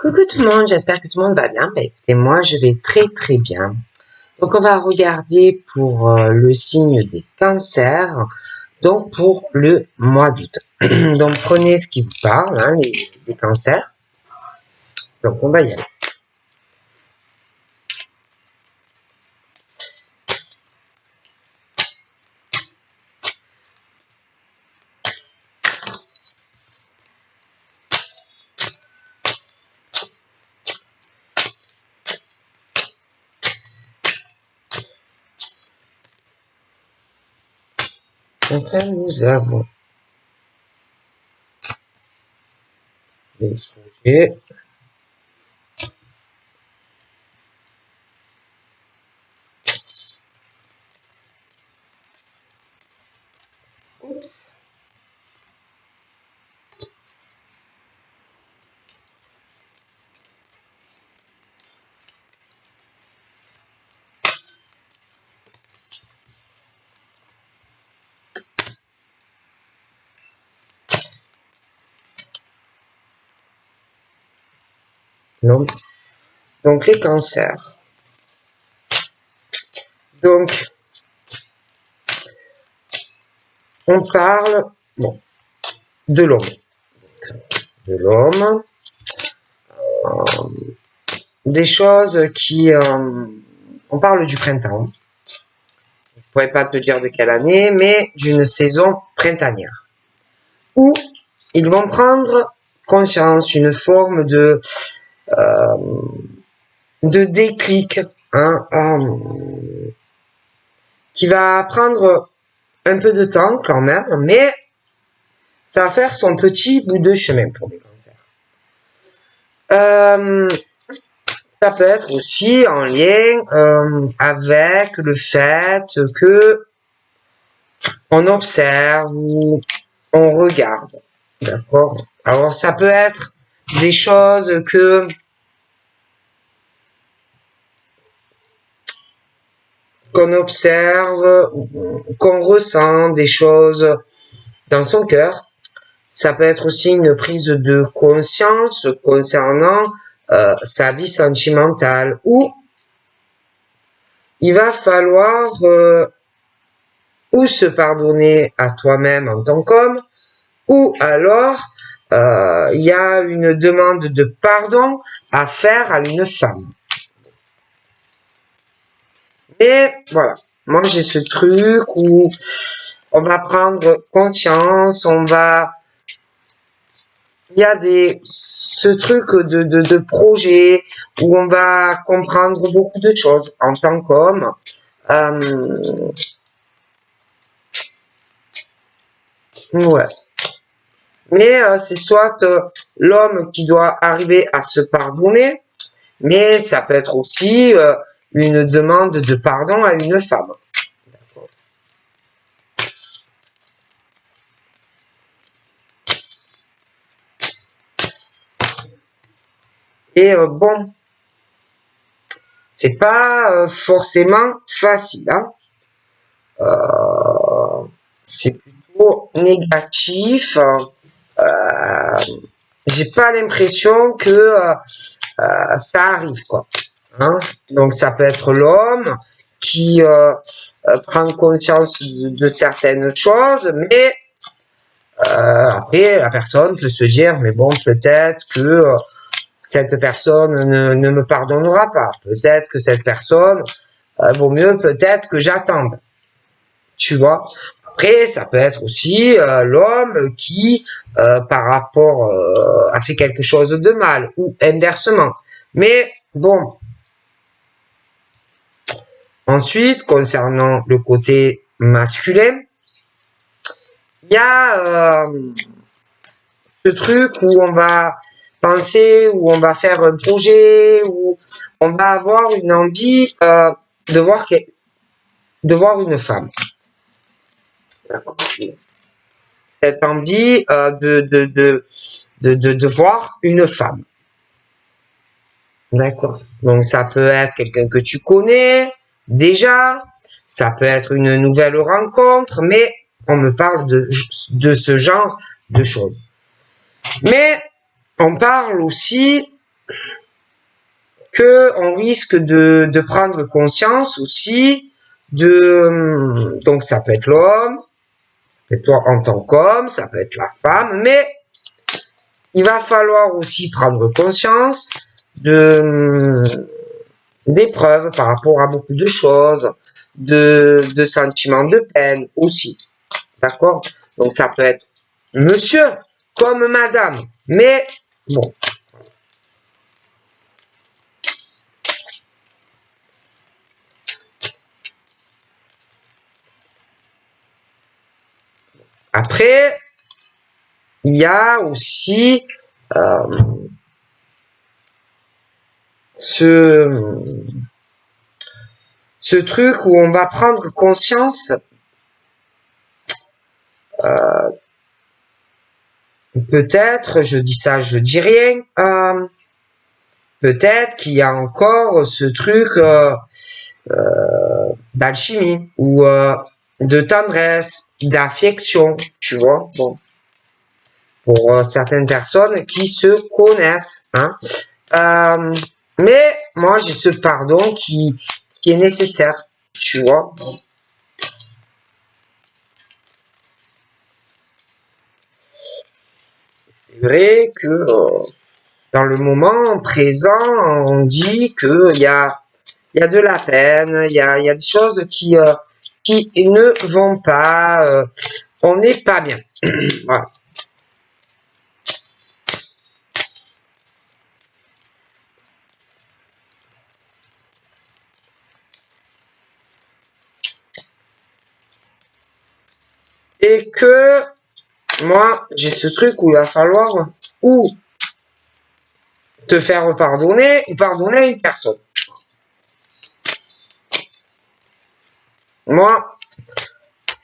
Coucou tout le monde, j'espère que tout le monde va bien. Écoutez, moi je vais très bien. Donc on va regarder pour le signe des cancers, donc pour le mois d'août. Donc prenez ce qui vous parle, hein, les cancers. Donc on va y aller. Donc là nous avons les sujets. Oups. Non. Donc les cancers. Donc on parle de l'homme. De l'homme. Des choses qui... on parle du printemps. Je ne pourrais pas te dire de quelle année, mais d'une saison printanière. Où ils vont prendre conscience, une forme de déclic, hein, qui va prendre un peu de temps quand même, mais ça va faire son petit bout de chemin pour les cancers. Ça peut être aussi en lien avec le fait que on observe ou on regarde. D'accord? Alors ça peut être des choses qu'on observe, qu'on ressent, des choses dans son cœur. Ça peut être aussi une prise de conscience concernant sa vie sentimentale, où il va falloir ou se pardonner à toi-même en tant qu'homme, ou alors il y a une demande de pardon à faire à une femme. Mais voilà, moi j'ai ce truc où on va prendre conscience, il y a ce truc de projet où on va comprendre beaucoup de choses en tant qu'homme. Ouais. Mais c'est soit l'homme qui doit arriver à se pardonner, mais ça peut être aussi une demande de pardon à une femme. D'accord. Et bon, c'est pas forcément facile, hein. C'est plutôt négatif. J'ai pas l'impression que ça arrive, quoi. Hein. Donc ça peut être l'homme qui prend conscience de certaines choses, mais après la personne peut se dire, mais bon, peut-être que cette personne ne me pardonnera pas. Peut-être que cette personne, vaut mieux peut-être que j'attende. Tu vois. Après, ça peut être aussi l'homme qui, par rapport, a fait quelque chose de mal, ou inversement. Mais bon. Ensuite, concernant le côté masculin, il y a ce truc où on va penser, où on va faire un projet, où on va avoir une envie de voir une femme. D'accord. Cette envie de voir une femme. D'accord. Donc ça peut être quelqu'un que tu connais déjà, ça peut être une nouvelle rencontre, mais on me parle de ce genre de choses. Mais on parle aussi que on risque de prendre conscience aussi donc ça peut être l'homme, et toi en tant qu'homme, ça peut être la femme, mais il va falloir aussi prendre conscience d'épreuves par rapport à beaucoup de choses, de sentiments de peine aussi. D'accord? Donc ça peut être monsieur comme madame, mais bon. Après, il y a aussi ce truc où on va prendre conscience peut-être, je dis ça, je dis rien, peut-être qu'il y a encore ce truc d'alchimie ou de tendresse, d'affection, tu vois, bon, pour certaines personnes qui se connaissent, hein. Mais moi, j'ai ce pardon qui est nécessaire, tu vois. C'est vrai que dans le moment présent, on dit qu'il y a de la peine, il y a des choses qui ne vont pas, on n'est pas bien. Voilà. Et que moi, j'ai ce truc où il va falloir ou te faire pardonner ou pardonner à une personne. Moi,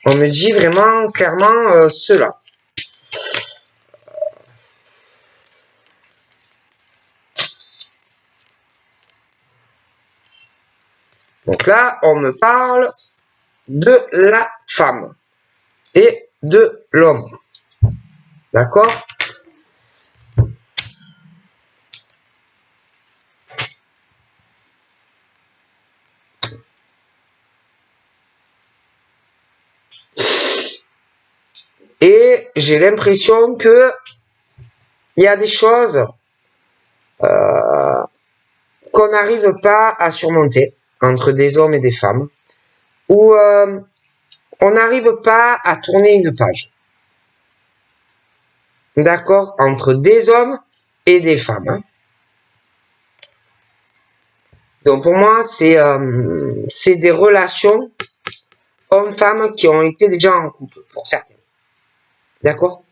on me dit vraiment clairement cela. Donc là, on me parle de la femme et de l'homme. D'accord? Et j'ai l'impression que il y a des choses qu'on n'arrive pas à surmonter entre des hommes et des femmes, où on n'arrive pas à tourner une page. D'accord? Entre des hommes et des femmes. Hein. Donc pour moi, c'est des relations hommes-femmes qui ont été déjà en couple, pour certains. D'accord?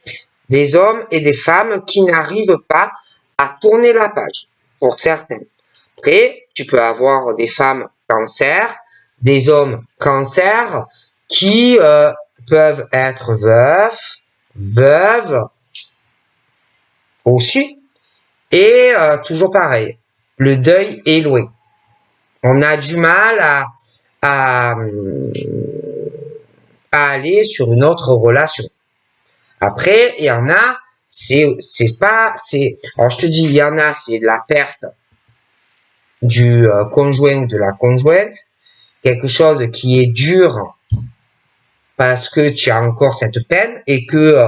Des hommes et des femmes qui n'arrivent pas à tourner la page, pour certains. Après, tu peux avoir des femmes cancer, des hommes cancer, qui peuvent être veufs, veuves, aussi. Et toujours pareil, le deuil est loin. On a du mal à aller sur une autre relation. Après, il y en a, alors je te dis, il y en a, c'est la perte du conjoint ou de la conjointe, quelque chose qui est dur parce que tu as encore cette peine et que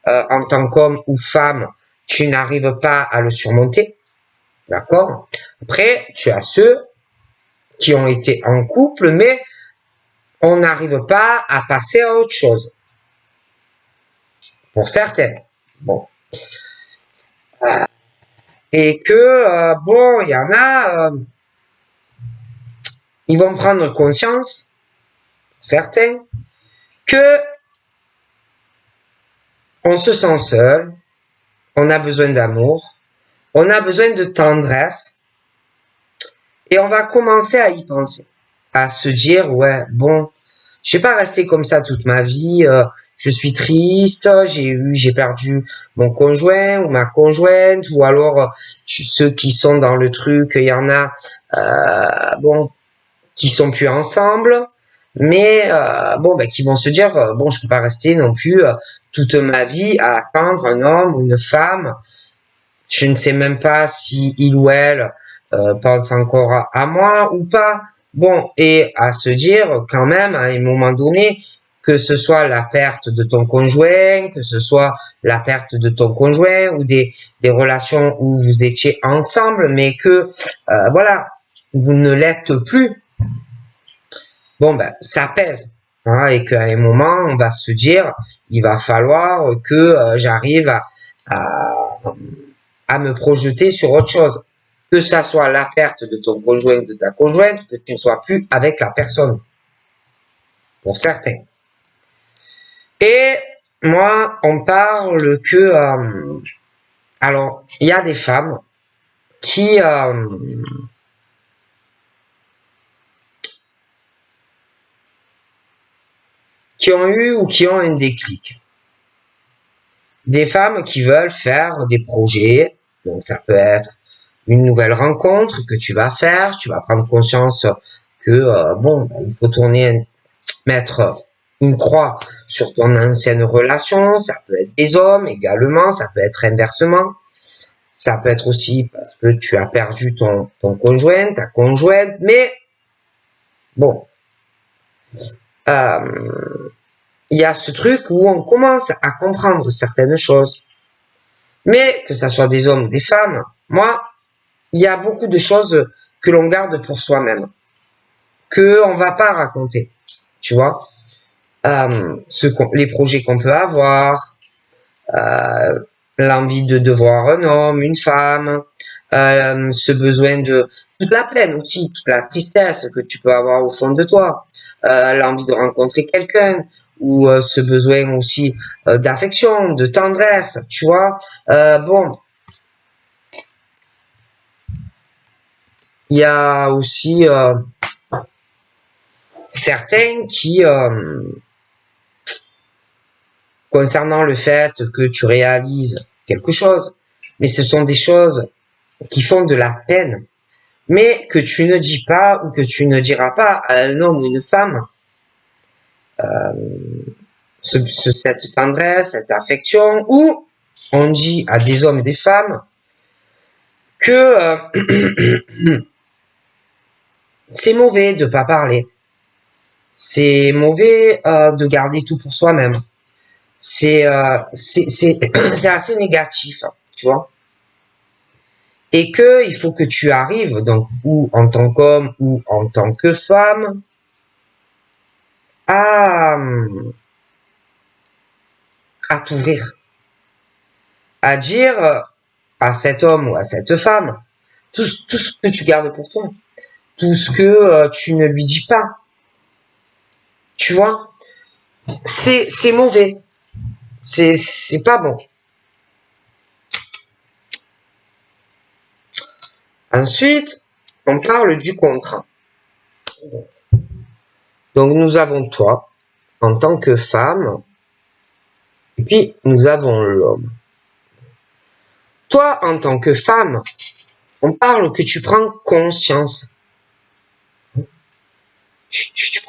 en tant qu'homme ou femme, tu n'arrives pas à le surmonter. D'accord? Après, tu as ceux qui ont été en couple, mais on n'arrive pas à passer à autre chose. Pour certaines. Bon. Et que, bon, il y en a, ils vont prendre conscience, certains, que on se sent seul, on a besoin d'amour, on a besoin de tendresse, et on va commencer à y penser, à se dire, ouais, bon, je vais pas rester comme ça toute ma vie, je suis triste, j'ai perdu mon conjoint ou ma conjointe, ou alors ceux qui sont dans le truc, il y en a, bon, qui sont plus ensemble, mais bon, ben, qui vont se dire, bon, je peux pas rester non plus toute ma vie à attendre un homme ou une femme. Je ne sais même pas si il ou elle pense encore à moi ou pas. Bon, et à se dire quand même à un moment donné, que ce soit la perte de ton conjoint, que ce soit la perte de ton conjoint ou des relations où vous étiez ensemble, mais que voilà, vous ne l'êtes plus. Bon ben ça pèse, hein, et qu'à un moment on va se dire, il va falloir que j'arrive à, à me projeter sur autre chose, que ça soit la perte de ton conjoint, de ta conjointe, que tu ne sois plus avec la personne, pour certains. Et moi, on parle que, alors, il y a des femmes qui ont eu ou qui ont un déclic. Des femmes qui veulent faire des projets, donc ça peut être une nouvelle rencontre que tu vas faire, tu vas prendre conscience que, bon, il faut mettre une croix sur ton ancienne relation, ça peut être des hommes également, ça peut être inversement, ça peut être aussi parce que tu as perdu ton conjoint, ta conjointe, mais bon, il y a ce truc où on commence à comprendre certaines choses, mais que ça soit des hommes ou des femmes, moi, il y a beaucoup de choses que l'on garde pour soi-même, que on va pas raconter, tu vois. Les projets qu'on peut avoir, l'envie de voir un homme, une femme, ce besoin de toute la peine aussi, toute la tristesse que tu peux avoir au fond de toi, l'envie de rencontrer quelqu'un, ou ce besoin aussi d'affection, de tendresse, tu vois. Bon, il y a aussi certains qui concernant le fait que tu réalises quelque chose, mais ce sont des choses qui font de la peine, mais que tu ne dis pas ou que tu ne diras pas à un homme ou une femme, cette tendresse, cette affection, ou on dit à des hommes et des femmes que c'est mauvais de pas parler, c'est mauvais de garder tout pour soi-même. C'est assez négatif, tu vois. Et que il faut que tu arrives, donc, ou en tant qu'homme ou en tant que femme, à t'ouvrir, à dire à cet homme ou à cette femme tout ce que tu gardes pour toi, tout ce que tu ne lui dis pas, tu vois. C'est mauvais, c'est pas bon. Ensuite, on parle du contrat. Donc nous avons toi en tant que femme, et puis nous avons l'homme. Toi en tant que femme, on parle que tu prends conscience. Tu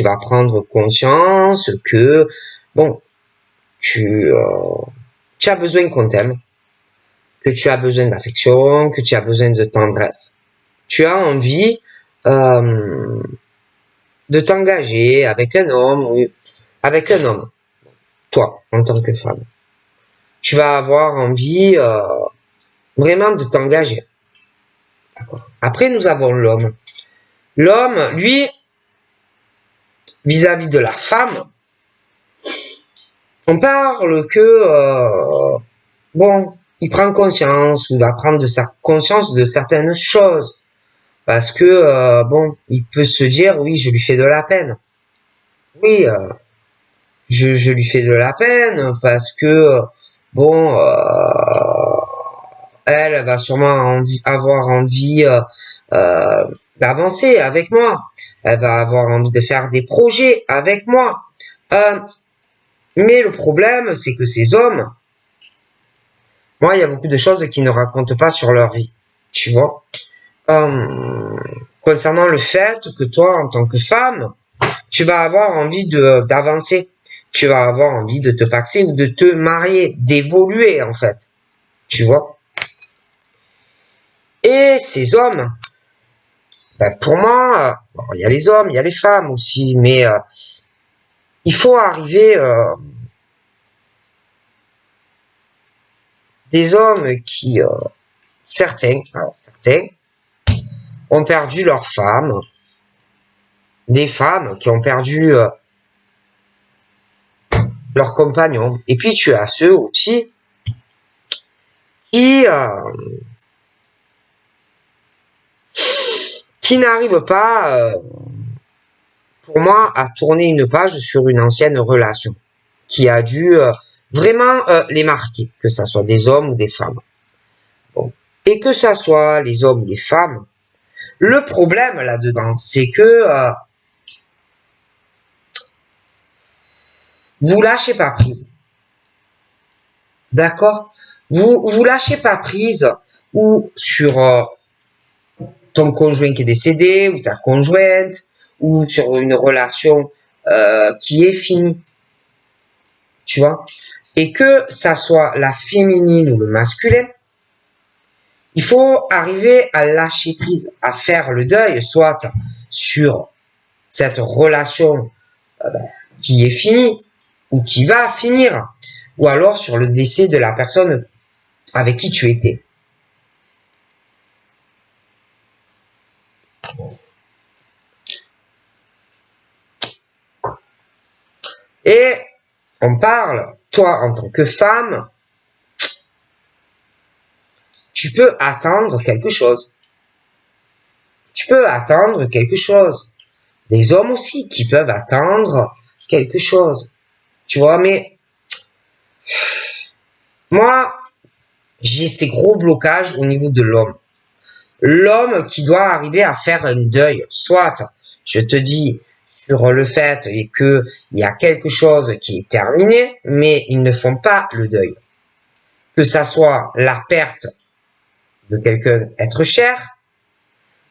vas prendre conscience que bon, tu as besoin qu'on t'aime, que tu as besoin d'affection, que tu as besoin de tendresse. Tu as envie de t'engager avec un homme, toi, en tant que femme. Tu vas avoir envie vraiment de t'engager. Après, nous avons l'homme. L'homme, lui, vis-à-vis de la femme, on parle que, bon, il prend conscience, ou va prendre conscience de certaines choses. Parce que, bon, il peut se dire, oui, je lui fais de la peine. Oui, je lui fais de la peine parce que, bon, elle va sûrement avoir envie d'avancer avec moi. Elle va avoir envie de faire des projets avec moi. Mais le problème, c'est que ces hommes, moi, il y a beaucoup de choses qu'ils ne racontent pas sur leur vie. Tu vois, concernant le fait que toi, en tant que femme, tu vas avoir envie d'avancer. Tu vas avoir envie de te paxer ou de te marier, d'évoluer, en fait. Tu vois. Et ces hommes, ben pour moi, bon, il y a les hommes, il y a les femmes aussi, mais il faut arriver des hommes qui, certains ont perdu leurs femmes, des femmes qui ont perdu leurs compagnons. Et puis tu as ceux aussi qui n'arrivent pas, pour moi, à tourner une page sur une ancienne relation qui a dû vraiment les marquer, que ça soit des hommes ou des femmes. Bon. Et que ça soit les hommes ou les femmes, le problème là-dedans, c'est que vous lâchez pas prise. D'accord? Vous lâchez pas prise ou sur ton conjoint qui est décédé ou ta conjointe ou sur une relation qui est finie. Tu vois? Et que ça soit la féminine ou le masculin, il faut arriver à lâcher prise, à faire le deuil, soit sur cette relation qui est finie ou qui va finir, ou alors sur le décès de la personne avec qui tu étais. Et on parle, toi en tant que femme, tu peux attendre quelque chose. Tu peux attendre quelque chose. Des hommes aussi qui peuvent attendre quelque chose. Tu vois, mais moi, j'ai ces gros blocages au niveau de l'homme. L'homme qui doit arriver à faire un deuil, soit, je te dis, sur le fait qu'il y a quelque chose qui est terminé, mais ils ne font pas le deuil. Que ça soit la perte de quelqu'un être cher,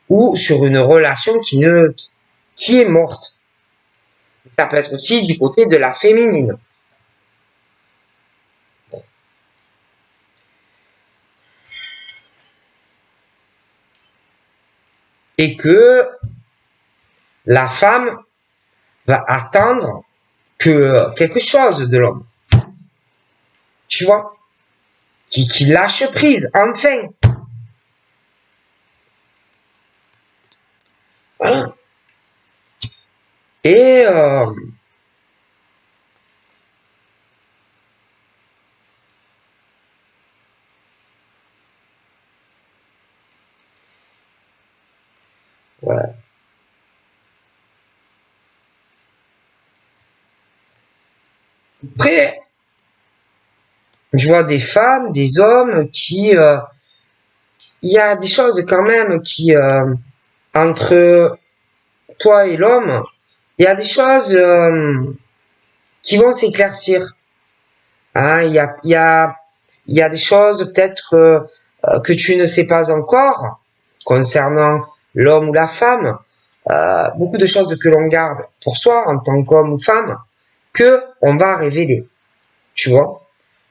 ou sur une relation qui est morte. Ça peut être aussi du côté de la féminine. Et que la femme va attendre que quelque chose de l'homme. Tu vois? Qui lâche prise, enfin. Voilà. Et voilà. Après, je vois des femmes, des hommes qui... il y a des choses quand même qui... entre toi et l'homme, il y a des choses qui vont s'éclaircir. Hein, il y a des choses peut-être que tu ne sais pas encore concernant l'homme ou la femme. Beaucoup de choses que l'on garde pour soi en tant qu'homme ou femme que on va révéler. Tu vois?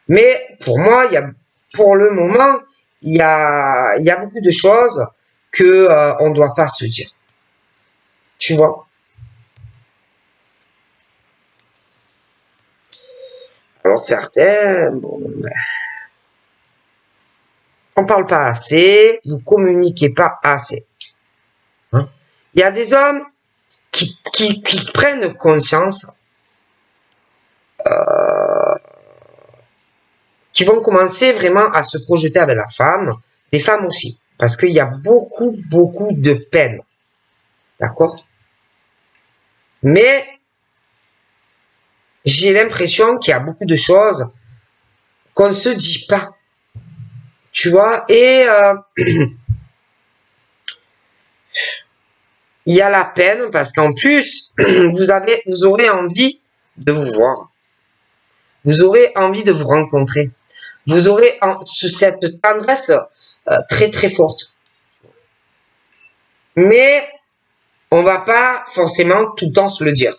Mais pour moi, pour le moment, il y a beaucoup de choses que on doit pas se dire. Tu vois? Alors certains, bon, ben, on parle pas assez, vous communiquez pas assez. Hein? Il y a des hommes qui prennent conscience, qui vont commencer vraiment à se projeter avec la femme, des femmes aussi, parce qu'il y a beaucoup de peine, d'accord? Mais j'ai l'impression qu'il y a beaucoup de choses qu'on se dit pas, tu vois, et il y a la peine parce qu'en plus vous aurez envie de vous voir, vous aurez envie de vous rencontrer, vous aurez cette tendresse très très forte, mais on va pas forcément tout le temps se le dire.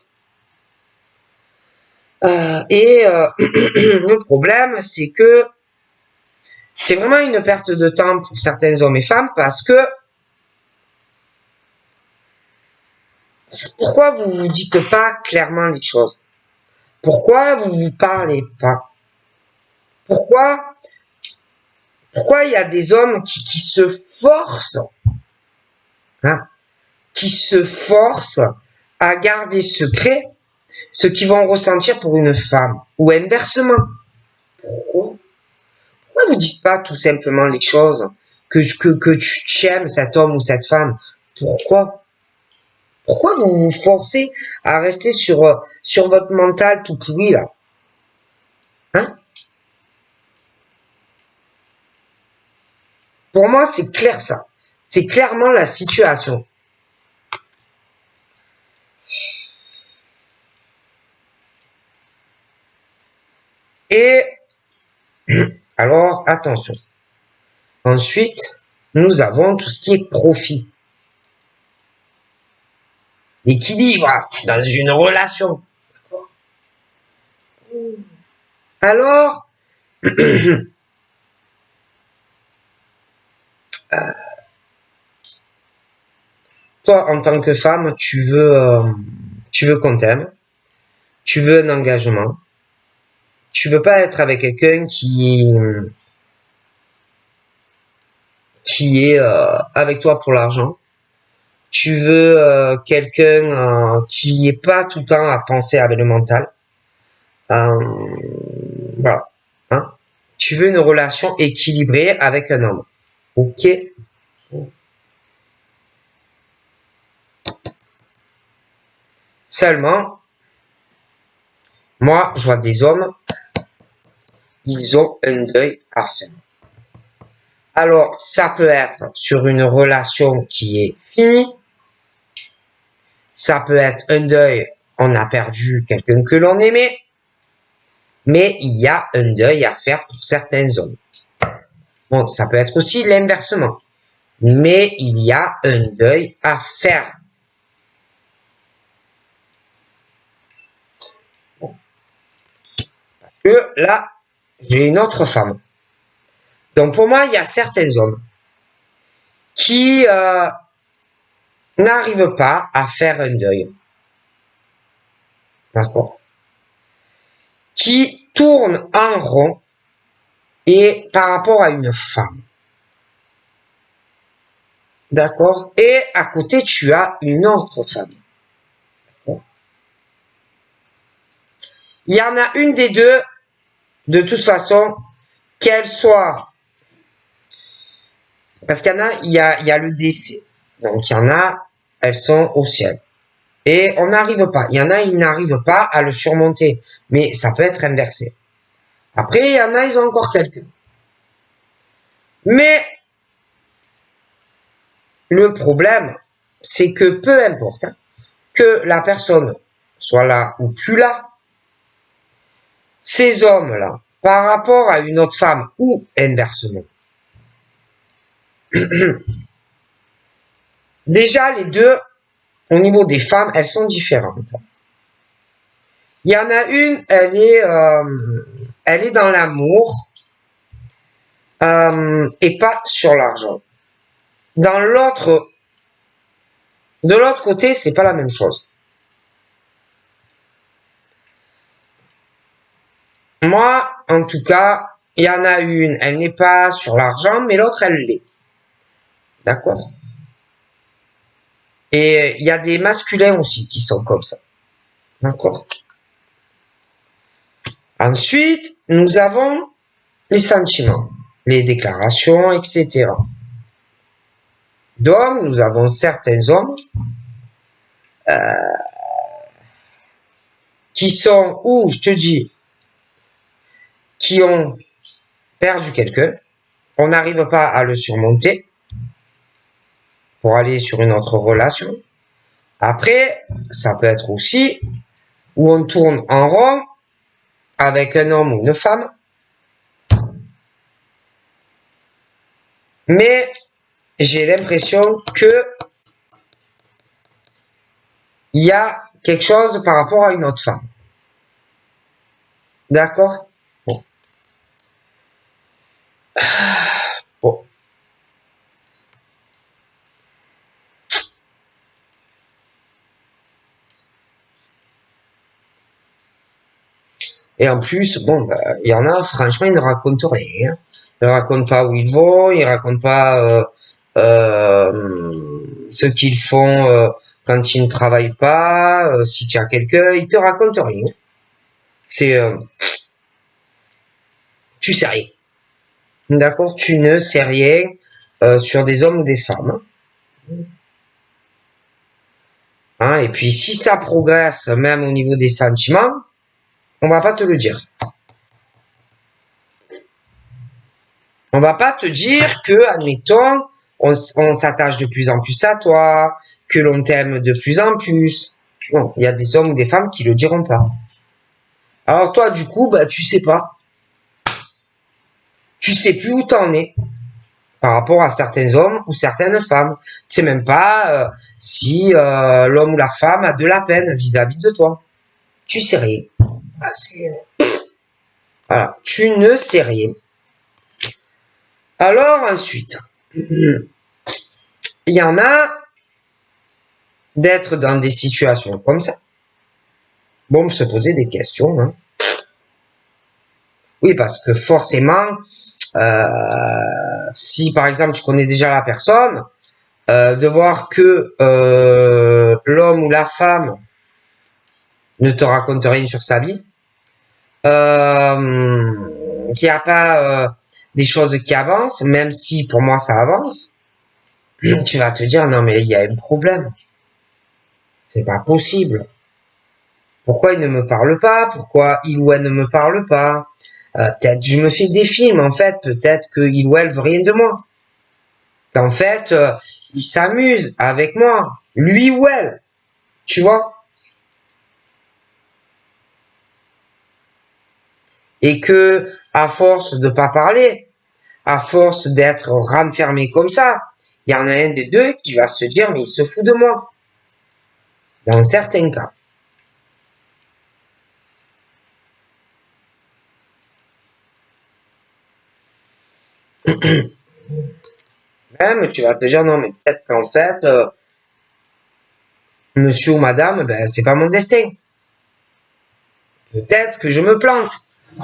Le problème, c'est que c'est vraiment une perte de temps pour certains hommes et femmes parce que pourquoi vous vous dites pas clairement les choses? Pourquoi vous vous parlez pas? Pourquoi il y a des hommes qui se forcent, hein, qui se forcent à garder secret ce qu'ils vont ressentir pour une femme ou inversement? Pourquoi vous dites pas tout simplement les choses que tu aimes cet homme ou cette femme? Pourquoi vous vous forcez à rester sur votre mental tout pourri là? Hein? Pour moi, c'est clair ça. C'est clairement la situation. Et alors, attention. Ensuite, nous avons tout ce qui est profit. L'équilibre dans une relation. Alors, toi, en tant que femme, tu veux qu'on t'aime, tu veux un engagement, tu veux pas être avec quelqu'un qui est avec toi pour l'argent. Tu veux quelqu'un qui est pas tout le temps à penser avec le mental. Voilà. Hein? Tu veux une relation équilibrée avec un homme. Ok. Seulement, moi, je vois des hommes, ils ont un deuil à faire. Alors, ça peut être sur une relation qui est finie. Ça peut être un deuil, on a perdu quelqu'un que l'on aimait. Mais il y a un deuil à faire pour certains hommes. Bon, ça peut être aussi l'inversement. Mais il y a un deuil à faire. Bon. Parce que là, j'ai une autre femme. Donc pour moi, il y a certains hommes qui n'arrivent pas à faire un deuil. D'accord? Qui tournent en rond et par rapport à une femme. D'accord? Et à côté, tu as une autre femme. D'accord? Il y en a une des deux, de toute façon, qu'elle soit... Parce qu'il y en a, il y a le décès. Donc, il y en a, elles sont au ciel. Et on n'arrive pas. Il y en a, ils n'arrivent pas à le surmonter. Mais ça peut être inversé. Après, il y en a, ils ont encore quelques. Mais le problème, c'est que peu importe hein, que la personne soit là ou plus là, ces hommes-là, par rapport à une autre femme ou inversement, déjà les deux, au niveau des femmes, elles sont différentes. Il y en a une, elle est dans l'amour et pas sur l'argent. Dans l'autre, de l'autre côté, c'est pas la même chose. Moi, en tout cas, il y en a une, elle n'est pas sur l'argent, mais l'autre, elle l'est. D'accord? Et il y a des masculins aussi qui sont comme ça. D'accord? Ensuite, nous avons les sentiments, les déclarations, etc. Donc, nous avons certains hommes qui sont, ou je te dis, qui ont perdu quelqu'un, on n'arrive pas à le surmonter pour aller sur une autre relation. Après, ça peut être aussi où on tourne en rond avec un homme ou une femme, mais j'ai l'impression que il y a quelque chose par rapport à une autre femme. D'accord? Bon. Bon. Et en plus, bon, bah, il y en a, franchement, ils ne racontent rien. Hein. Ils ne racontent pas où ils vont, ils ne racontent pas ce qu'ils font quand ils ne travaillent pas, si tu as quelqu'un, ils te racontent rien. C'est, tu sais rien. D'accord? Tu ne sais rien sur des hommes ou des femmes. Hein, et puis, si ça progresse, même au niveau des sentiments, on va pas te le dire. On va pas te dire que, admettons, on s'attache de plus en plus à toi, que l'on t'aime de plus en plus. Bon, il y a des hommes ou des femmes qui le diront pas. Alors toi, du coup, bah, tu sais pas. Tu sais plus où t'en es par rapport à certains hommes ou certaines femmes. Tu sais même pas si l'homme ou la femme a de la peine vis-à-vis de toi. Tu sais rien. Ah, voilà, tu ne sais rien. Alors ensuite, il y en a d'être dans des situations comme ça. Bon, se poser des questions. Hein. Oui, parce que forcément, si par exemple tu connais déjà la personne, de voir que l'homme ou la femme ne te raconte rien sur sa vie, qu'il n'y a pas des choses qui avancent, même si pour moi ça avance, tu vas te dire non mais il y a un problème. C'est pas possible. Pourquoi il ne me parle pas? Pourquoi il ou elle ne me parle pas? Peut-être je me fais des films en fait. Peut-être que il ou elle veut rien de moi. Qu'en fait il s'amuse avec moi, lui ou elle. Tu vois? Et que à force de pas parler, à force d'être renfermé comme ça, il y en a un des deux qui va se dire mais il se fout de moi. Dans certains cas. Même tu vas te dire non mais peut-être qu'en fait monsieur ou madame ben c'est pas mon destin. Peut-être que je me plante.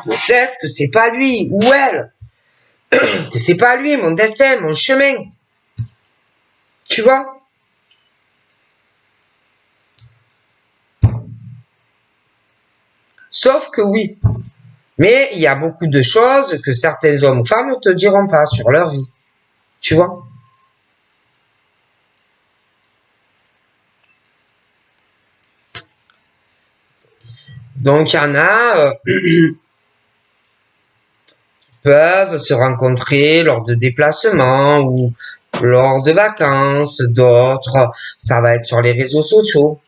Peut-être que c'est pas lui ou elle. Que c'est pas lui mon destin, mon chemin. Tu vois? Sauf que oui. Mais il y a beaucoup de choses que certains hommes ou femmes ne te diront pas sur leur vie. Tu vois? Donc il y en a qui peuvent se rencontrer lors de déplacements ou lors de vacances. D'autres, ça va être sur les réseaux sociaux.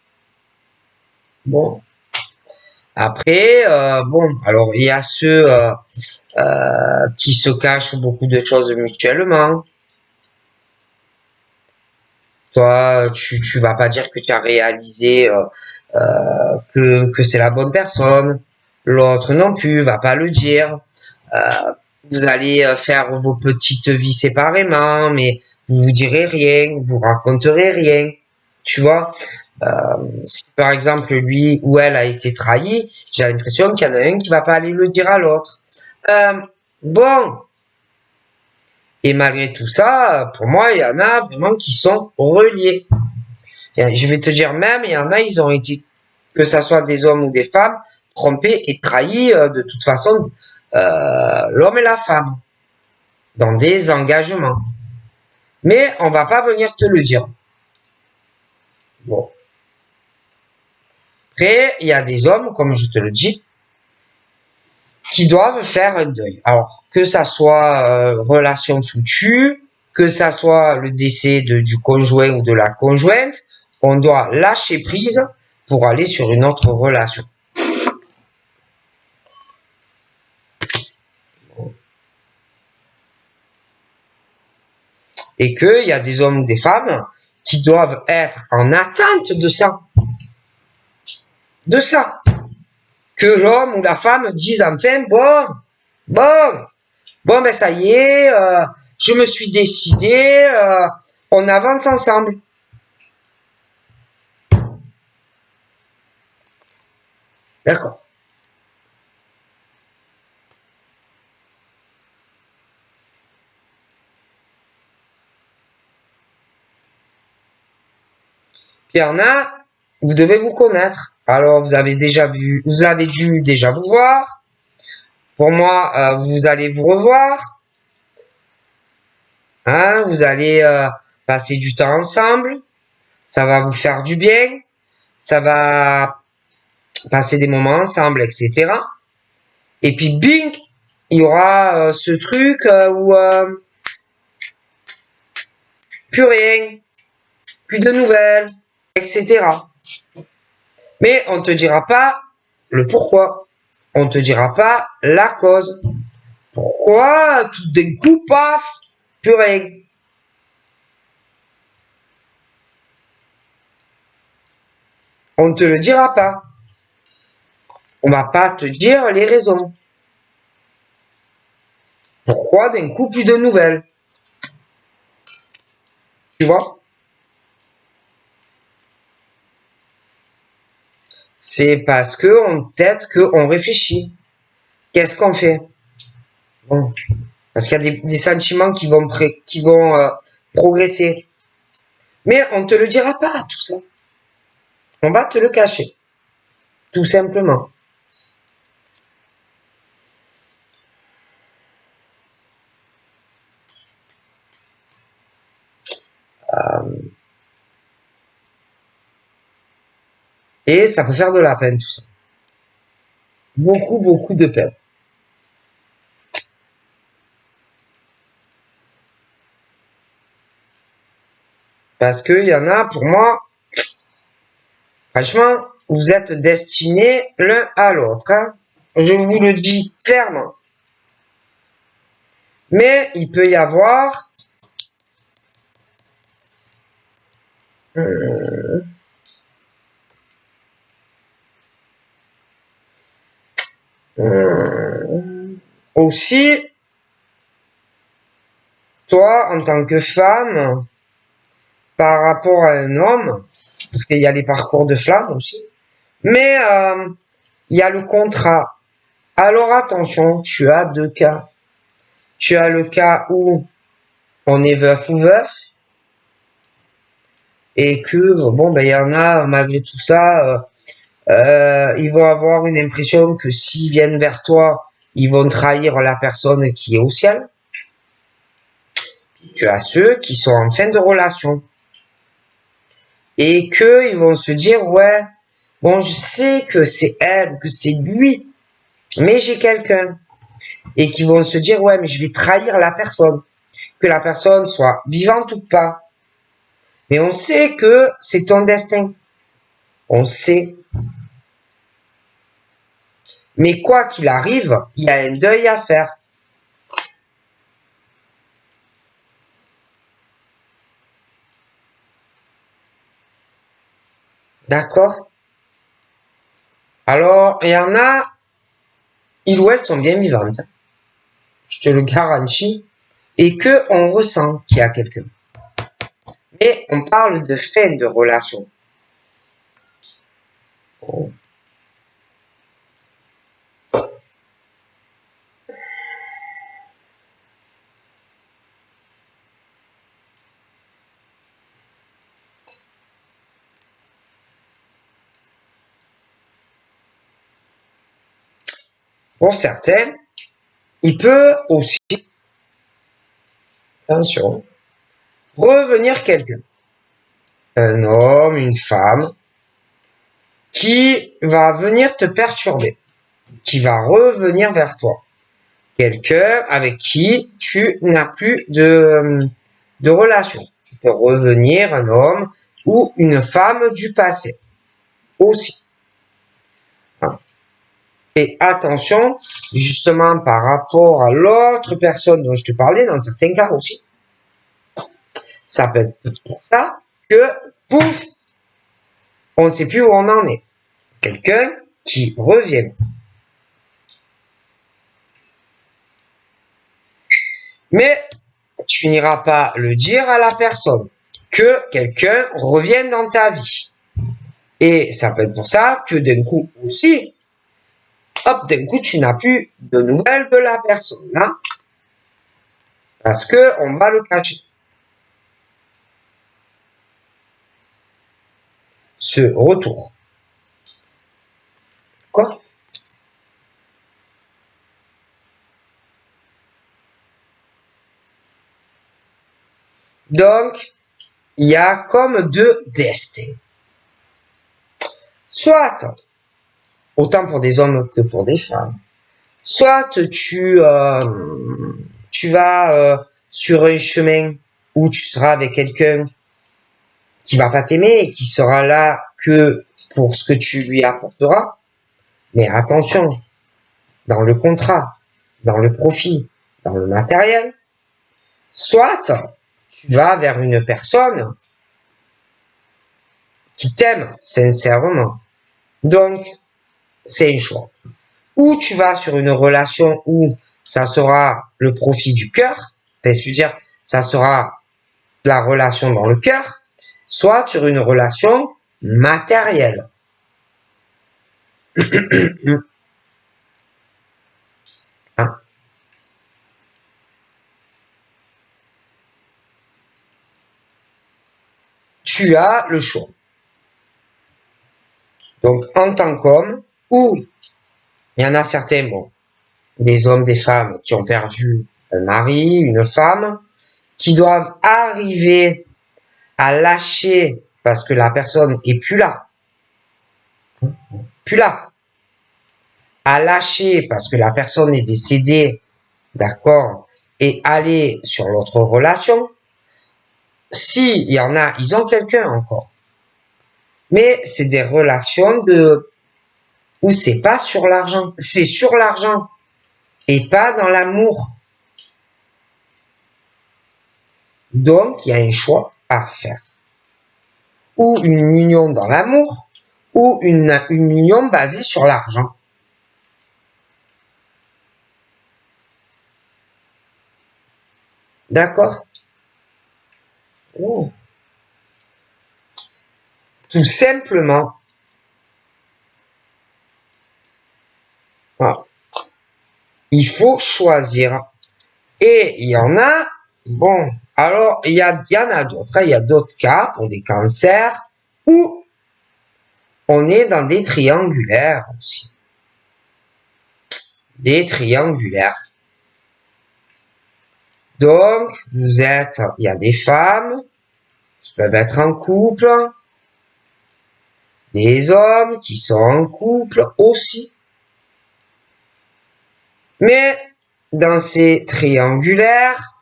Bon. Après, bon, alors il y a ceux qui se cachent beaucoup de choses mutuellement. Toi, tu vas pas dire que tu as réalisé que c'est la bonne personne. L'autre non plus va pas le dire. Euh, vous allez faire vos petites vies séparément, mais vous vous direz rien, vous raconterez rien. Tu vois, si par exemple lui ou elle a été trahi, j'ai l'impression qu'il y en a un qui va pas aller le dire à l'autre. Bon, et malgré tout ça, pour moi, il y en a vraiment qui sont reliés. Et je vais te dire même, il y en a, ils ont été, que ça soit des hommes ou des femmes, trompés et trahis de toute façon, l'homme et la femme, dans des engagements. Mais on va pas venir te le dire. Bon. Après, il y a des hommes, comme je te le dis, qui doivent faire un deuil. Alors, que ça soit relation foutue, que ça soit le décès du conjoint ou de la conjointe, on doit lâcher prise pour aller sur une autre relation. Et qu'il y a des hommes ou des femmes qui doivent être en attente de ça. De ça. Que l'homme ou la femme dise enfin, bon, Bon, ben ça y est, je me suis décidé, on avance ensemble. D'accord. Puis il y en a, vous devez vous connaître. Alors, vous avez déjà vu, vous avez dû déjà vous voir. Pour moi, vous allez vous revoir. Hein, vous allez passer du temps ensemble. Ça va vous faire du bien. Ça va passer des moments ensemble, etc. Et puis, bing, il y aura ce truc où plus rien, plus de nouvelles, etc. Mais on te dira pas le pourquoi. On te dira pas la cause. Pourquoi tout d'un coup, paf, plus rien. On ne te le dira pas. On va pas te dire les raisons. Pourquoi d'un coup plus de nouvelles? Tu vois? C'est parce que peut-être qu'on réfléchit. Qu'est-ce qu'on fait? Bon. Parce qu'il y a des sentiments qui vont progresser. Mais on te le dira pas, tout ça. On va te le cacher. Tout simplement. Et ça peut faire de la peine, tout ça. Beaucoup, beaucoup de peine. Parce qu'il y en a, pour moi, franchement, vous êtes destinés l'un à l'autre. Hein. Je vous le dis clairement. Mais il peut y avoir aussi, toi, en tant que femme, par rapport à un homme, parce qu'il y a les parcours de flammes aussi, mais il y a le contrat. Alors attention, tu as deux cas. Tu as le cas où on est veuf ou veuf, et que, bon, ben, il y en a, malgré tout ça, ils vont avoir une impression que s'ils viennent vers toi, ils vont trahir la personne qui est au ciel. Tu as ceux qui sont en fin de relation. Et que ils vont se dire, ouais, bon, je sais que c'est elle, que c'est lui, mais j'ai quelqu'un. Et qui vont se dire, ouais, mais je vais trahir la personne. Que la personne soit vivante ou pas. Mais on sait que c'est ton destin. On sait. Mais quoi qu'il arrive, il y a un deuil à faire. D'accord? Alors, il y en a, ils ou elles sont bien vivantes. Je te le garantis. Et que on ressent qu'il y a quelqu'un. Mais on parle de fin de relation. Pour certains, il peut aussi, attention, revenir quelqu'un. Un homme, une femme, qui va venir te perturber, qui va revenir vers toi. Quelqu'un avec qui tu n'as plus de relation. Tu peux revenir un homme ou une femme du passé aussi. Et attention, justement par rapport à l'autre personne dont je te parlais, dans certains cas aussi, ça peut être pour ça que, pouf, on ne sait plus où on en est. Quelqu'un qui revient. Mais tu n'iras pas le dire à la personne que quelqu'un revienne dans ta vie. Et ça peut être pour ça que d'un coup aussi, hop, d'un coup, tu n'as plus de nouvelles de la personne, hein, parce que on va le cacher. Ce retour. D'accord? Donc, il y a comme deux destins. Soit, autant pour des hommes que pour des femmes, soit tu vas sur un chemin où tu seras avec quelqu'un qui va pas t'aimer et qui sera là que pour ce que tu lui apporteras. Mais attention, dans le contrat, dans le profit, dans le matériel. Soit tu vas vers une personne qui t'aime sincèrement. Donc, c'est un choix. Ou tu vas sur une relation où ça sera le profit du cœur, c'est-à-dire ça sera la relation dans le cœur, soit sur une relation matérielle. Hein? Tu as le choix. Donc, en tant qu'homme, ou il y en a certains, bon, des hommes, des femmes qui ont perdu un mari, une femme, qui doivent arriver à lâcher parce que la personne est plus là. Plus là. À lâcher parce que la personne est décédée, d'accord, et aller sur l'autre relation. Si il y en a, ils ont quelqu'un encore. Mais c'est des relations où c'est pas sur l'argent. C'est sur l'argent. Et pas dans l'amour. Donc, il y a un choix à faire. Ou une union dans l'amour, ou une union basée sur l'argent. D'accord? Oh. Tout simplement. Voilà. Il faut choisir. Et il y en a, bon, alors il y en a d'autres. Il y a d'autres cas pour des cancers où on est dans des triangulaires aussi. Des triangulaires. Donc, il y a des femmes qui peuvent être en couple, des hommes qui sont en couple aussi. Mais dans ces triangulaires,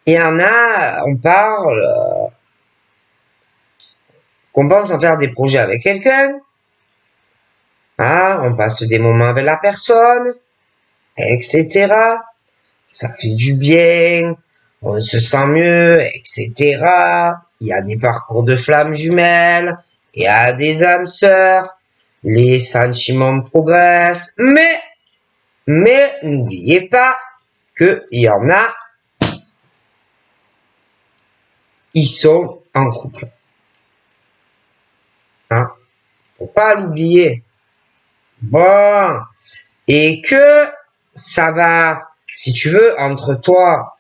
il y en a, on parle, qu'on pense en faire des projets avec quelqu'un, on passe des moments avec la personne, etc. Ça fait du bien, on se sent mieux, etc. Il y a des parcours de flammes jumelles, il y a des âmes sœurs, les sentiments progressent, mais n'oubliez pas qu'il y en a, ils sont en couple. Faut pas l'oublier. Bon. Et que ça va, si tu veux, entre toi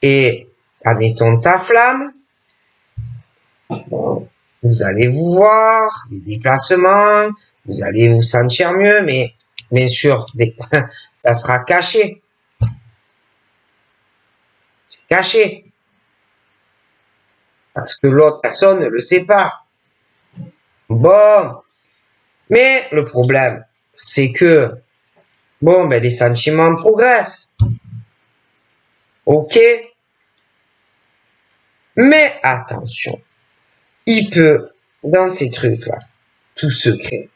et, admettons, ta flamme, bon, vous allez vous voir, les déplacements, vous allez vous sentir mieux, mais bien sûr, ça sera caché. C'est caché. Parce que l'autre personne ne le sait pas. Bon. Mais le problème, c'est que, bon, ben, les sentiments progressent. Ok? Mais attention. Il peut, dans ces trucs-là, tout secret,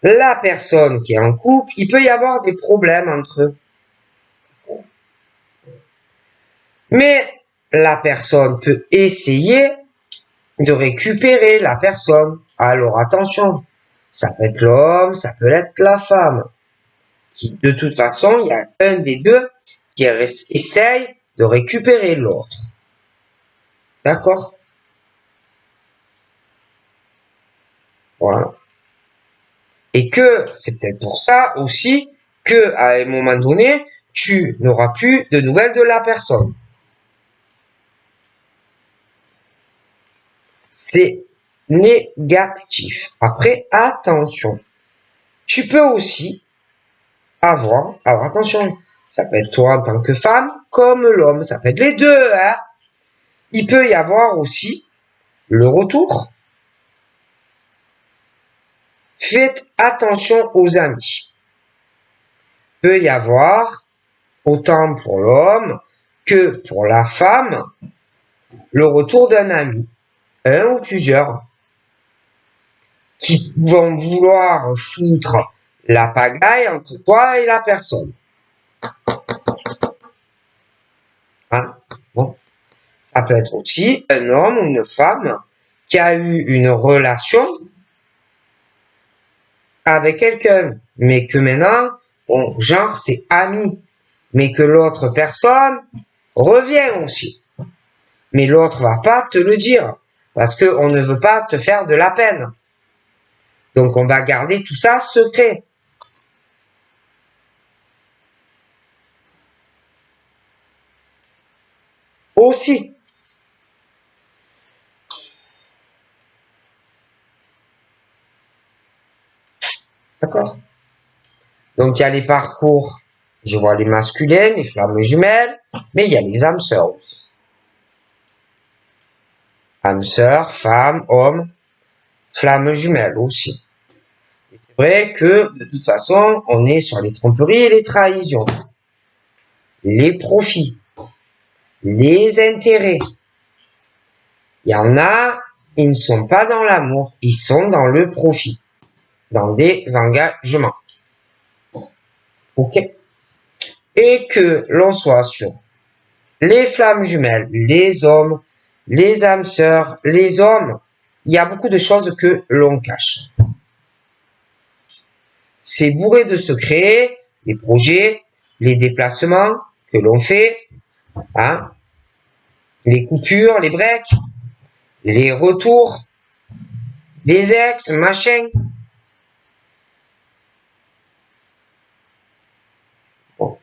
la personne qui est en couple, il peut y avoir des problèmes entre eux. Mais la personne peut essayer de récupérer la personne. Alors attention, ça peut être l'homme, ça peut être la femme. Qui, de toute façon, il y a un des deux qui essaye de récupérer l'autre. D'accord? Voilà. Et que c'est peut-être pour ça aussi que à un moment donné, tu n'auras plus de nouvelles de la personne. C'est négatif. Après, attention. Tu peux aussi avoir, alors attention, ça peut être toi en tant que femme comme l'homme, ça peut être les deux, hein. Il peut y avoir aussi le retour. Faites attention aux amis. Il peut y avoir, autant pour l'homme que pour la femme, le retour d'un ami, un ou plusieurs, qui vont vouloir foutre la pagaille entre toi et la personne. Hein? Bon. Ça peut être aussi un homme ou une femme qui a eu une relation avec quelqu'un, mais que maintenant, bon, genre, c'est ami, mais que l'autre personne revient aussi. Mais l'autre va pas te le dire, parce qu'on ne veut pas te faire de la peine. Donc, on va garder tout ça secret. Aussi. D'accord? Donc, il y a les parcours, je vois les masculins, les flammes jumelles, mais il y a les âmes sœurs aussi. Âmes sœurs, femmes, hommes, flammes jumelles aussi. C'est vrai que, de toute façon, on est sur les tromperies et les trahisons. Les profits. Les intérêts. Il y en a, ils ne sont pas dans l'amour, ils sont dans le profit. Dans des engagements. Ok? Et que l'on soit sur les flammes jumelles, les hommes, les âmes sœurs, les hommes, il y a beaucoup de choses que l'on cache. C'est bourré de secrets, les projets, les déplacements que l'on fait, hein, les coupures, les breaks, les retours, des ex, machin. Bon.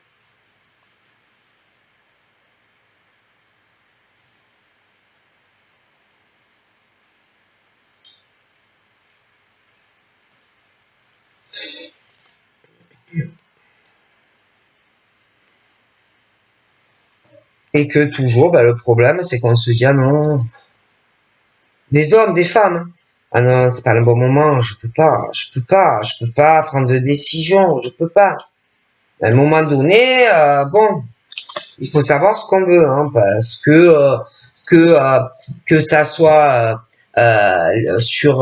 Et que toujours, ben, le problème, c'est qu'on se dit, ah non, des hommes, des femmes, ah non, c'est pas le bon moment, je peux pas prendre de décision, je peux pas. À un moment donné, bon, il faut savoir ce qu'on veut, hein, parce que ça soit sur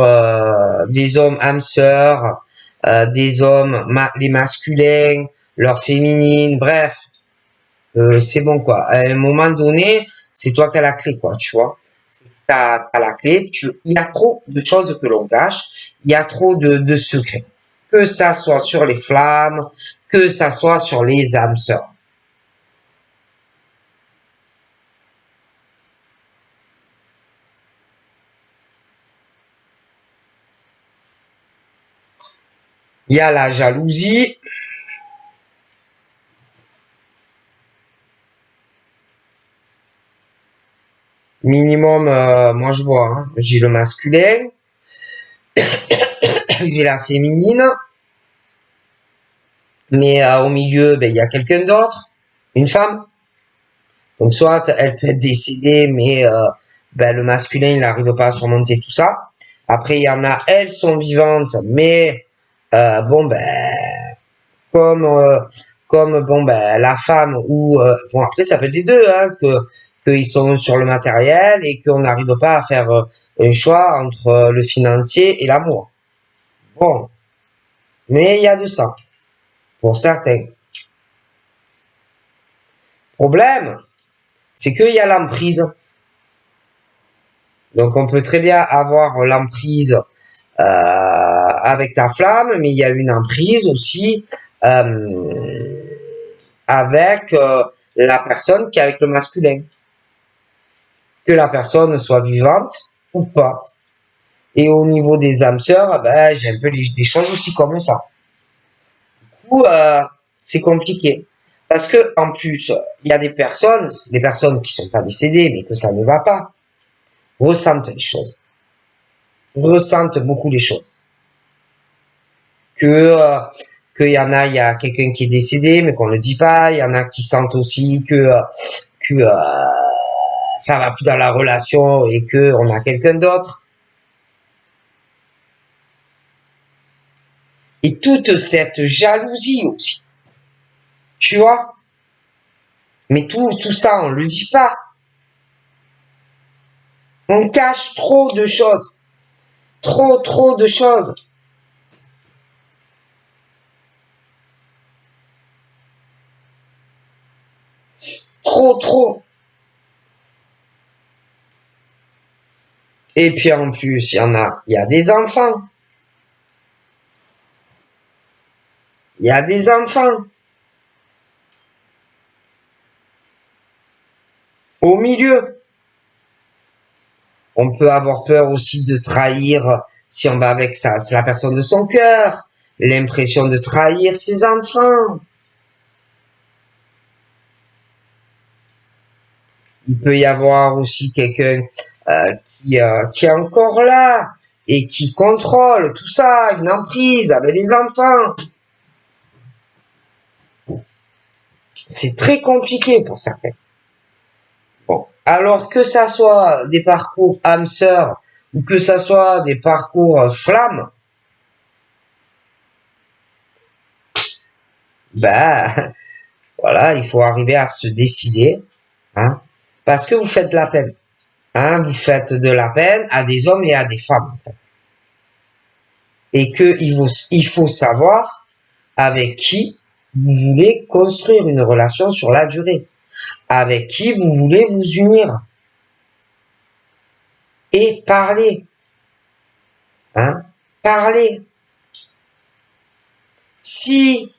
des hommes âmes sœurs, des hommes les masculins, leurs féminines, bref, c'est bon quoi. À un moment donné, c'est toi qui as la clé quoi, tu vois. T'as la clé. Il y a trop de choses que l'on cache, il y a trop de secrets. Que ça soit sur les flammes, que ça soit sur les âmes sœurs. Il y a la jalousie. Minimum, moi je vois, hein, j'ai le masculin, j'ai la féminine, mais au milieu, ben, il y a quelqu'un d'autre, une femme. Donc soit elle peut être décédée, mais ben, le masculin il n'arrive pas à surmonter tout ça. Après il y en a, elles sont vivantes, mais bon ben comme bon ben la femme ou bon après ça peut être les deux, hein, qu'ils sont sur le matériel et qu'on n'arrive pas à faire un choix entre le financier et l'amour. Bon, mais il y a de ça pour certains. Problème, c'est qu'il y a l'emprise. Donc on peut très bien avoir l'emprise avec ta flamme, mais il y a une emprise aussi avec la personne qui est avec le masculin. Que la personne soit vivante ou pas. Et au niveau des âmes sœurs, ben, j'ai un peu des choses aussi comme ça. Du coup, c'est compliqué. Parce que, en plus, il y a des personnes qui sont pas décédées, mais que ça ne va pas, ressentent les choses. Ressentent beaucoup les choses. Qu'il y en a, il y a quelqu'un qui est décédé, mais qu'on ne le dit pas. Il y en a qui sentent aussi que ça va plus dans la relation et que on a quelqu'un d'autre. Et toute cette jalousie aussi. Tu vois? Mais tout ça, on le dit pas. On cache trop de choses. Trop de choses. Trop. Et puis en plus, il y a des enfants. Il y a des enfants. Au milieu. On peut avoir peur aussi de trahir si on va avec ça. C'est la personne de son cœur. L'impression de trahir ses enfants. Il peut y avoir aussi quelqu'un qui est encore là et qui contrôle tout ça, une emprise avec les enfants. C'est très compliqué pour certains. Bon, alors que ça soit des parcours âme sœur ou que ça soit des parcours flamme, ben voilà, il faut arriver à se décider, hein, parce que vous faites de la peine, hein, vous faites de la peine à des hommes et à des femmes en fait, et que il faut savoir avec qui vous voulez construire une relation sur la durée, avec qui vous voulez vous unir et parler, hein, parler. Si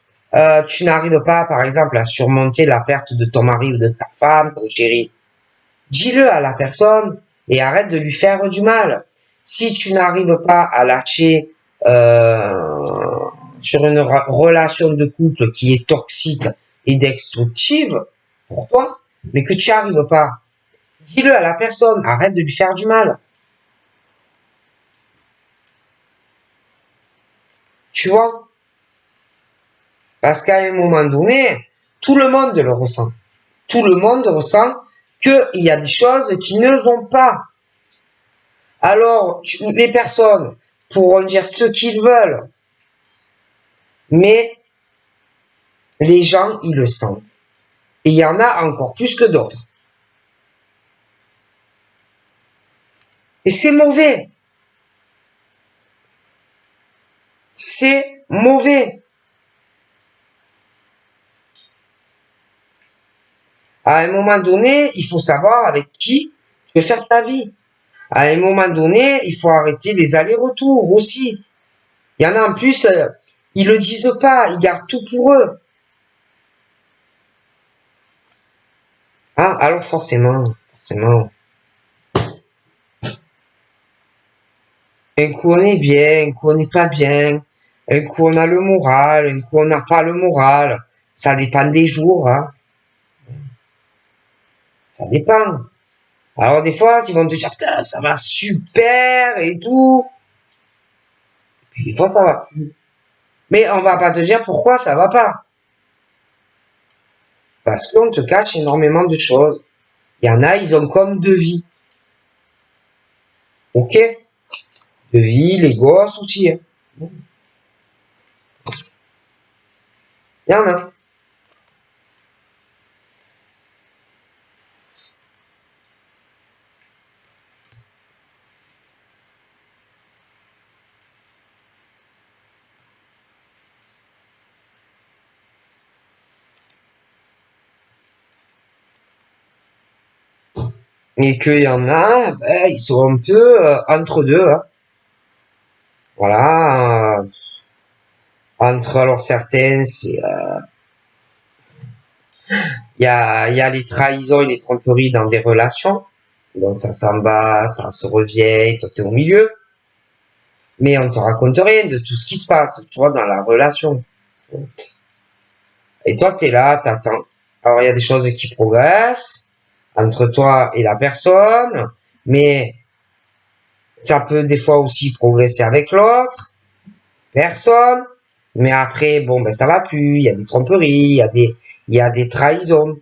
tu n'arrives pas, par exemple, à surmonter la perte de ton mari ou de ta femme, ton chéri, dis-le à la personne et arrête de lui faire du mal. Si tu n'arrives pas à lâcher sur une relation de couple qui est toxique et destructive pour toi, mais que tu n'y arrives pas, dis-le à la personne, arrête de lui faire du mal. Tu vois? Parce qu'à un moment donné, tout le monde le ressent. Tout le monde ressent qu'il y a des choses qui ne vont pas. Alors, les personnes pourront dire ce qu'ils veulent, mais les gens, ils le sentent. Et il y en a encore plus que d'autres. Et c'est mauvais. C'est mauvais. À un moment donné, il faut savoir avec qui tu veux faire ta vie. À un moment donné, il faut arrêter les allers-retours aussi. Il y en a en plus, ils le disent pas, ils gardent tout pour eux. Hein, alors forcément, un coup on est bien, un coup on n'est pas bien, un coup on a le moral, un coup on n'a pas le moral. Ça dépend des jours, hein. Ça dépend. Alors des fois, ils vont te dire, putain, ça va super et tout. Puis des fois, ça va plus. Mais on va pas te dire pourquoi ça va pas. Parce qu'on te cache énormément de choses. Il y en a, ils ont comme devis. Ok? Devis, les gosses aussi. Hein. Il y en a. Et qu'il y en a, ben, ils sont un peu entre deux. Hein. Voilà. Entre, alors certains, c'est, il y a les trahisons et les tromperies dans des relations. Donc ça s'en va, ça se revient, toi t'es au milieu. Mais on te raconte rien de tout ce qui se passe, tu vois, dans la relation. Et toi, t'es là, t'attends. Alors il y a des choses qui progressent entre toi et la personne, mais ça peut des fois aussi progresser avec l'autre personne. Mais après, bon, ben ça va plus. Il y a des tromperies, il y a des trahisons.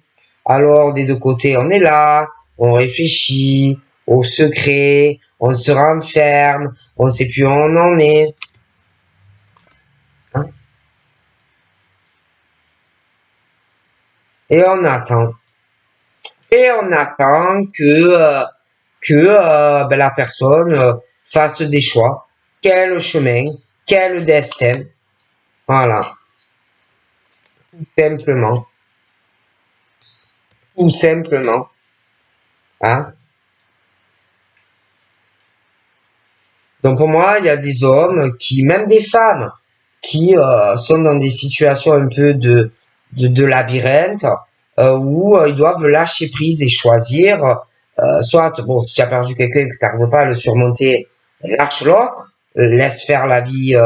Alors des deux côtés, on est là, on réfléchit au secret, on se renferme, on sait plus où on en est. Hein. Et on attend. Et on attend que ben, la personne fasse des choix. Quel chemin, quel destin. Voilà, tout simplement. Tout simplement. Hein. Donc pour moi, il y a des hommes qui, même des femmes, qui sont dans des situations un peu de labyrinthe, où ils doivent lâcher prise et choisir. Soit, bon, si tu as perdu quelqu'un et que tu n'arrives pas à le surmonter, lâche l'autre, laisse faire la vie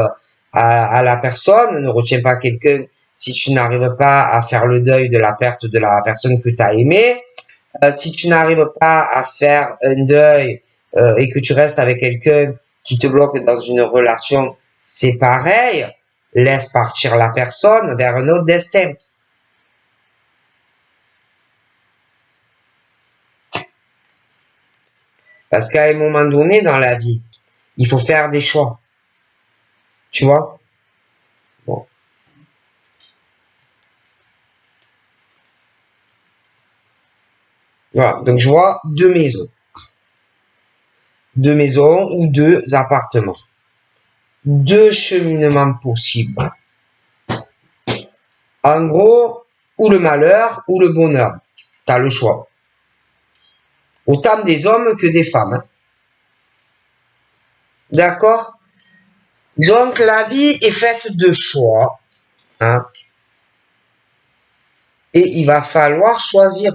à la personne, ne retiens pas quelqu'un si tu n'arrives pas à faire le deuil de la perte de la personne que tu as aimée. Si tu n'arrives pas à faire un deuil et que tu restes avec quelqu'un qui te bloque dans une relation, c'est pareil. Laisse partir la personne vers un autre destin. Parce qu'à un moment donné dans la vie, il faut faire des choix. Tu vois? Bon. Voilà. Donc je vois deux maisons. Deux maisons ou deux appartements. Deux cheminements possibles. En gros, ou le malheur ou le bonheur. T'as le choix. Autant des hommes que des femmes. Hein. D'accord? Donc la vie est faite de choix. Hein, et il va falloir choisir.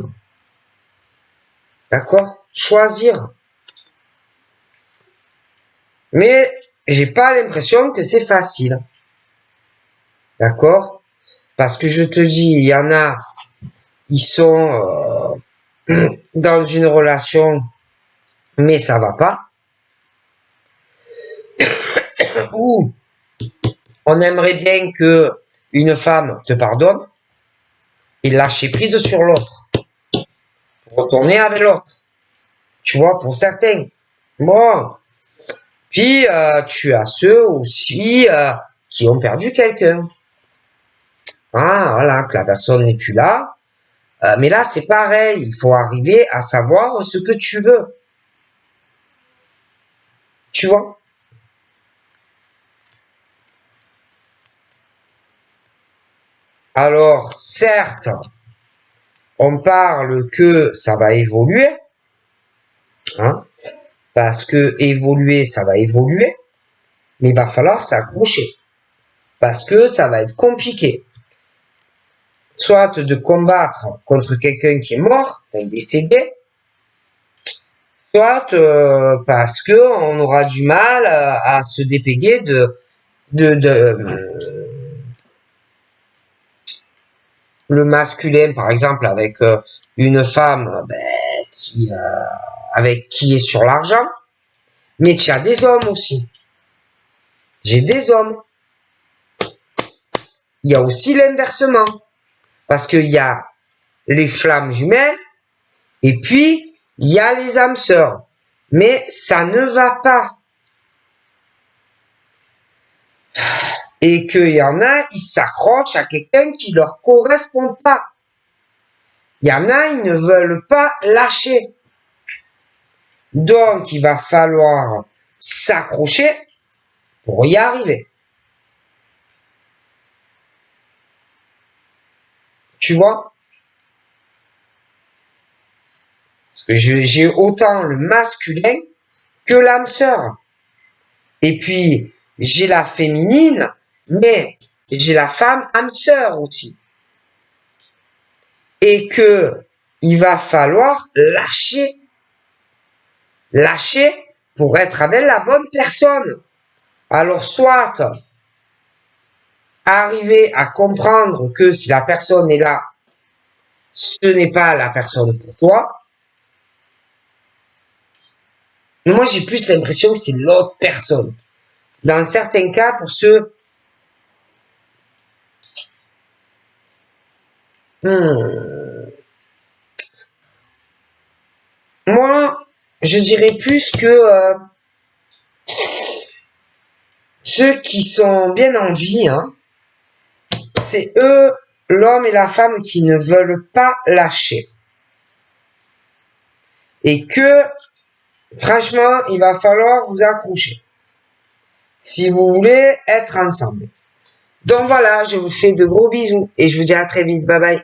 D'accord? Choisir. Mais j'ai pas l'impression que c'est facile. D'accord? Parce que je te dis, il y en a, ils sont dans une relation, mais ça va pas. Ou on aimerait bien que une femme te pardonne et lâcher prise sur l'autre. Retourner avec l'autre. Tu vois, pour certains. Bon. Puis, tu as ceux aussi qui ont perdu quelqu'un. Ah, voilà, que la personne n'est plus là. Mais là, c'est pareil. Il faut arriver à savoir ce que tu veux. Tu vois? Alors, certes, on parle que ça va évoluer. Hein, parce que évoluer, ça va évoluer. Mais il va falloir s'accrocher. Parce que ça va être compliqué. Soit de combattre contre quelqu'un qui est mort, décédé, soit parce que on aura du mal à se dépéguer de le masculin, par exemple, avec une femme qui avec qui est sur l'argent, mais tu as des hommes aussi. J'ai des hommes. Il y a aussi l'inversement, parce qu'il y a les flammes jumelles et puis il y a les âmes sœurs. Mais ça ne va pas. Et qu'il y en a, ils s'accrochent à quelqu'un qui leur correspond pas. Il y en a, ils ne veulent pas lâcher. Donc, il va falloir s'accrocher pour y arriver. Tu vois? Parce que j'ai autant le masculin que l'âme sœur. Et puis, j'ai la féminine, mais j'ai la femme âme sœur aussi. Et que il va falloir lâcher. Lâcher pour être avec la bonne personne. Alors, soit arriver à comprendre que si la personne est là, ce n'est pas la personne pour toi. Moi, j'ai plus l'impression que c'est l'autre personne. Dans certains cas, pour ceux... Moi, je dirais plus que ceux qui sont bien en vie, hein, c'est eux, l'homme et la femme, qui ne veulent pas lâcher. Et que, franchement, il va falloir vous accrocher. Si vous voulez être ensemble. Donc voilà, je vous fais de gros bisous et je vous dis à très vite. Bye bye.